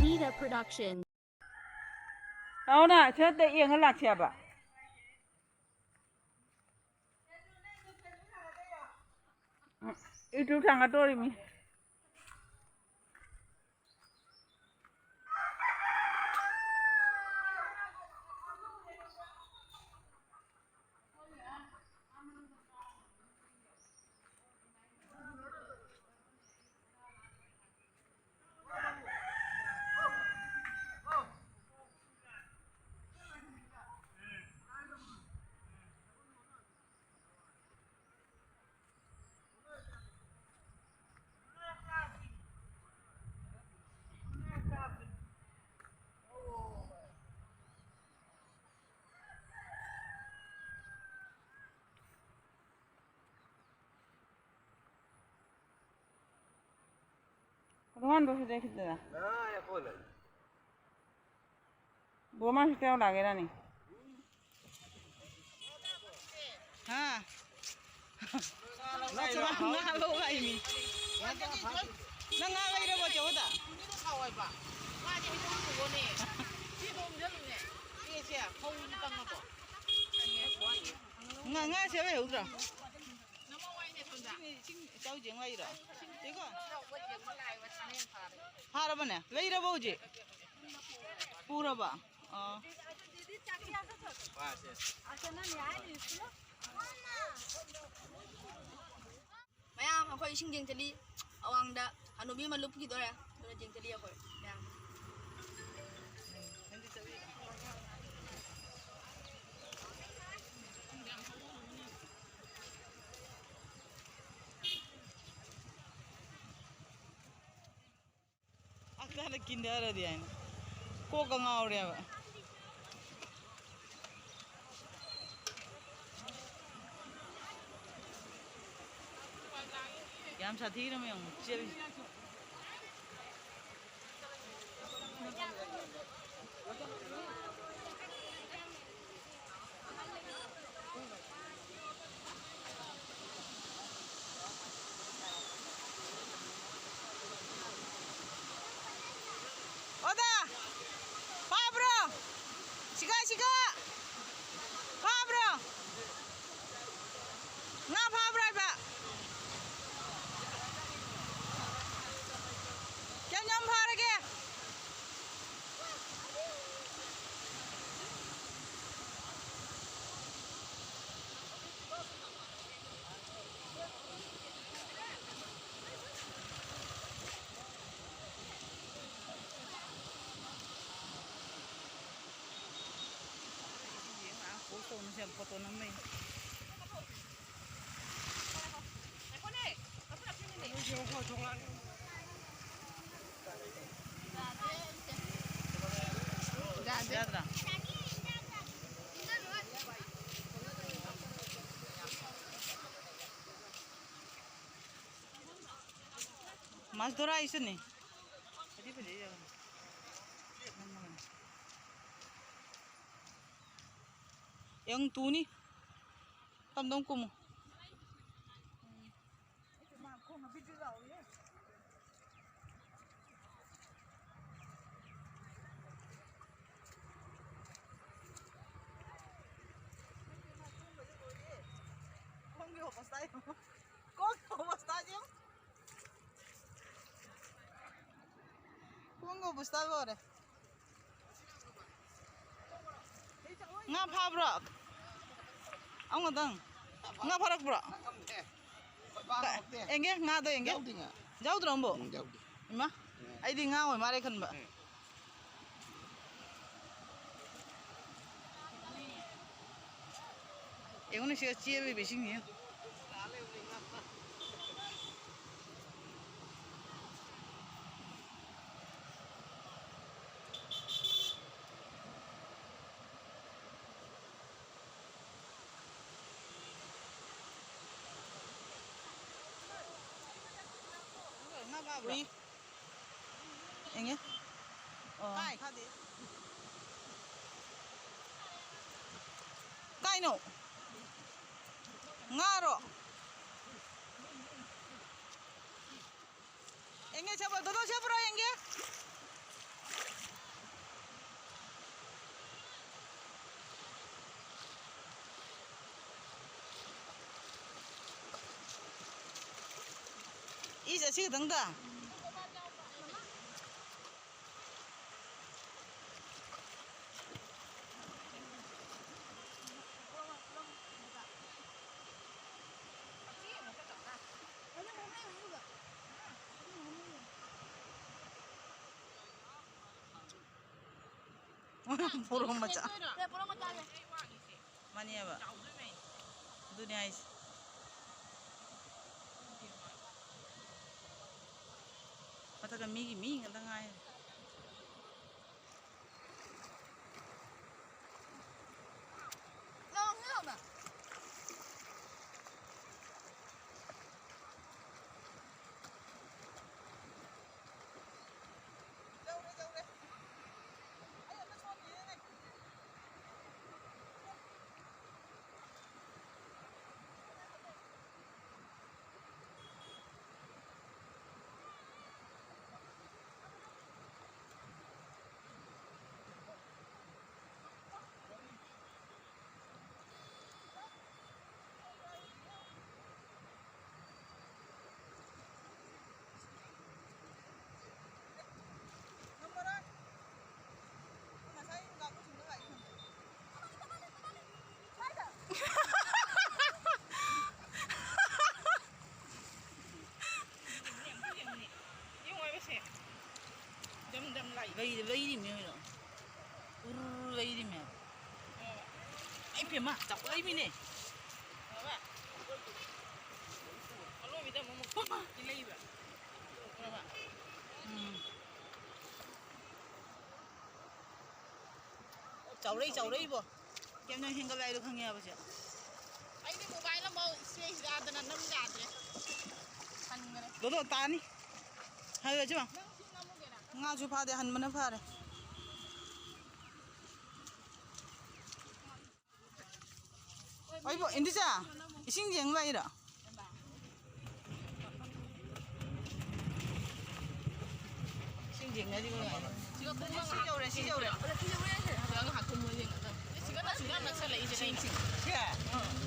Nita Production. Đâu nè, chết để yên cái lạc chẹp à? Itu sangat tori mi. Rohan bose dekh de na. ya kola. Boma se teo lage na ni. Ha. Nga lo ga ini. Na nga ga ira bo cho da. Ni ko khawai ba. Nga ji ko ko ne. Ji ko mu lu ne. Ye che khau ni tang ma bo. Nga se ba hu da. Na mo wai ne thon da. Chau jeng lai da. Te ko. Chau ko jeng ma lai wa ne pha de. Ha ra ba ne. Lai ra bo je. Pura ba. mayam akhoi sing jeng tadi awang da anubi malup gitu ya dona jeng tadi akhoi yang Akala kindara dia ini. Ko ka ngau dia ba. Yam sathi ram yang chevi. Oda. Pa bro. Siga. Pa bro. Nga pa bro ba. Kya nyam pha ra ke? Foto na siya, foto na may. Jadra. Mas dora isu nih. Tadi apa dia? Yang tu nih. Tamdong kumu. Kung gusto ko rin. Nga pa bro. Ang ngadang. Nga parak bro. Enge nga do enge. Jauh tu rambo. Ima? Ay di nga mare kan ba. Yung ni siya cie be bising ni. Ui. Anh nhé. Kai. Kai no. Ngaro. 앵게 잡아. 너도 잡으라 앵게. 이 자식이 든가. 보러 맞자. 네, 보러 가자. 많이 해봐. 눈이 아이씨. 맞다가 미기 당하이. 나오나. Đâm lại. Vây đi mẹ rồi. Vây đi mẹ. Em phải mà chọc lấy mi nè. Alo, bây giờ một đi lấy vậy. chậu đấy bố. Kem nhân hình cái này được không nghe bao giờ? Anh đi mobile là mau xe ra từ nằm ra thế. Anh cái Đồ đồ tan đi. Hay là chứ mà. này. Nga chú pha để hành mình pha đấy. Ôi bộ in đi cha. Xin tiếng vậy đó. Xin tiếng này đi coi này. 지금 금방 시저래. 내가 가끔 보는 거. 지금 나 살래 이제 내 야,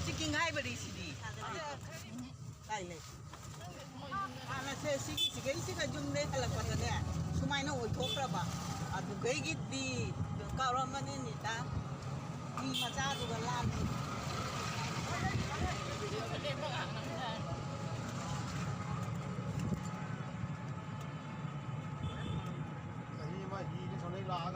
치킨 hai beri sini. Đây này. Ana se sigi sigai siga jumne kala patane. Sumai na oi thokra ba. Adu gai gitti karamane ni ta. Ni macha du galan. để bác hàng nắng ra. Cái gì mà gì cái chỗ này là